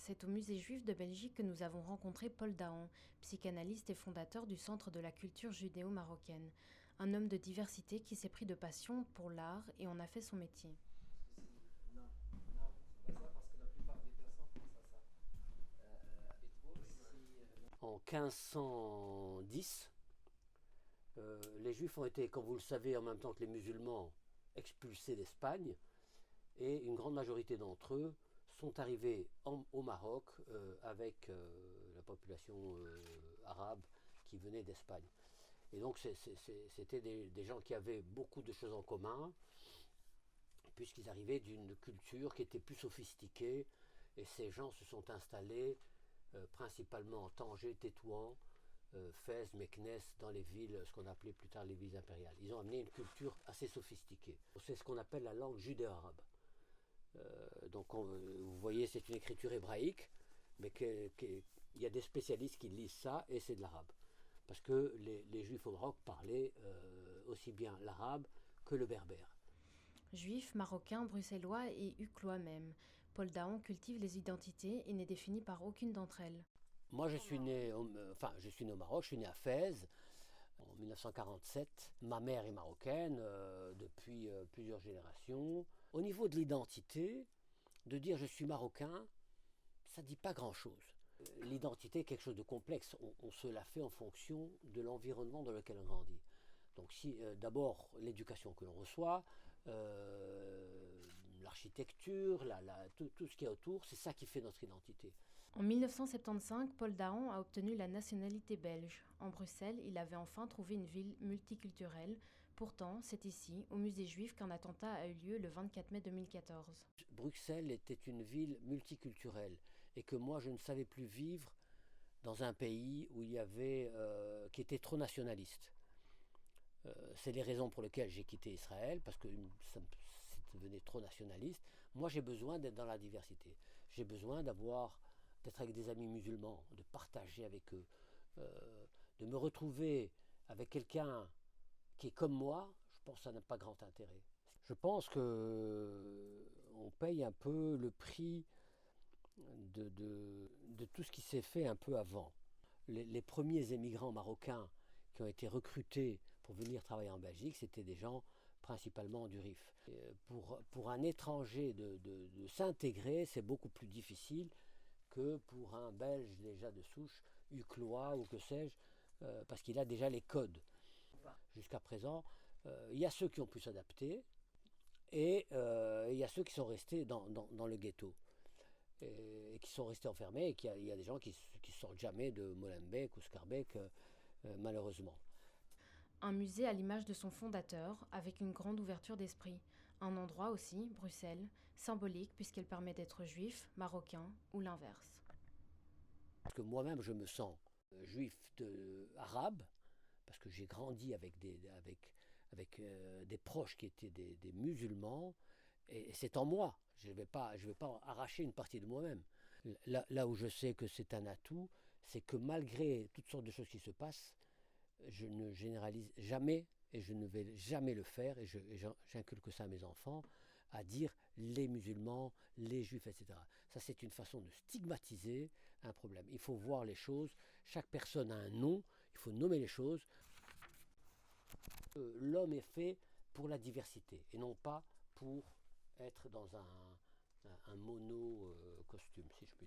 c'est au Musée juif de Belgique que nous avons rencontré Paul Dahan, psychanalyste et fondateur du Centre de la culture judéo-marocaine. Un homme de diversité qui s'est pris de passion pour l'art et en a fait son métier. Non, c'est pas ça parce que la plupart des personnes pensent à ça. Et toi aussi, en 1510, les Juifs ont été, comme vous le savez, en même temps que les musulmans, expulsés d'Espagne, et une grande majorité d'entre eux sont arrivés au Maroc avec la population arabe qui venait d'Espagne. Et donc c'était des gens qui avaient beaucoup de choses en commun, puisqu'ils arrivaient d'une culture qui était plus sophistiquée, et ces gens se sont installés principalement en Tanger, Tétouan, Fès, Meknès, dans les villes, ce qu'on appelait plus tard les villes impériales. Ils ont amené une culture assez sophistiquée. C'est ce qu'on appelle la langue judéo-arabe. Donc vous voyez, c'est une écriture hébraïque, mais il y a des spécialistes qui lisent ça, et c'est de l'arabe. Parce que les Juifs au Maroc parlaient aussi bien l'arabe que le berbère. Juif, marocain, bruxellois et uclois même, Paul Dahan cultive les identités et n'est défini par aucune d'entre elles. Moi, je suis né au Maroc, je suis né à Fès en 1947. Ma mère est marocaine depuis plusieurs générations. Au niveau de l'identité, de dire je suis marocain, ça ne dit pas grand-chose. L'identité est quelque chose de complexe. On se la fait en fonction de l'environnement dans lequel on grandit. Donc d'abord l'éducation que l'on reçoit, l'architecture, tout ce qui est autour, c'est ça qui fait notre identité. En 1975, Paul Dahan a obtenu la nationalité belge. En Bruxelles, il avait enfin trouvé une ville multiculturelle. Pourtant, c'est ici, au musée juif, qu'un attentat a eu lieu le 24 mai 2014. Bruxelles était une ville multiculturelle et que moi je ne savais plus vivre dans un pays où il y avait, qui était trop nationaliste. C'est les raisons pour lesquelles j'ai quitté Israël, parce que ça devenait trop nationaliste. Moi, j'ai besoin d'être dans la diversité. J'ai besoin d'être avec des amis musulmans, de partager avec eux, de me retrouver avec quelqu'un qui est comme moi. Je pense que ça n'a pas grand intérêt. Je pense qu'on paye un peu le prix de tout ce qui s'est fait un peu avant. Les premiers émigrants marocains qui ont été recrutés pour venir travailler en Belgique, c'était des gens principalement du RIF. Pour un étranger de s'intégrer, c'est beaucoup plus difficile que pour un Belge déjà de souche, uclois ou que sais-je, parce qu'il a déjà les codes. Jusqu'à présent, il y a ceux qui ont pu s'adapter et il y a ceux qui sont restés dans le ghetto. Et qui sont restés enfermés, et il y a des gens qui sortent jamais de Molenbeek ou Schaerbeek, malheureusement. Un musée à l'image de son fondateur, avec une grande ouverture d'esprit. Un endroit aussi, Bruxelles, symbolique puisqu'elle permet d'être juif, marocain ou l'inverse. Parce que moi-même, je me sens juif arabe, parce que j'ai grandi avec des proches qui étaient des musulmans, et c'est en moi. Je ne vais pas arracher une partie de moi-même. Là où je sais que c'est un atout, c'est que malgré toutes sortes de choses qui se passent, je ne généralise jamais, et je ne vais jamais le faire, et j'inculque ça à mes enfants, à dire les musulmans, les juifs, etc. Ça, c'est une façon de stigmatiser un problème. Il faut voir les choses, chaque personne a un nom, il faut nommer les choses. L'homme est fait pour la diversité, et non pas pour être dans un mono costume, si je puis dire.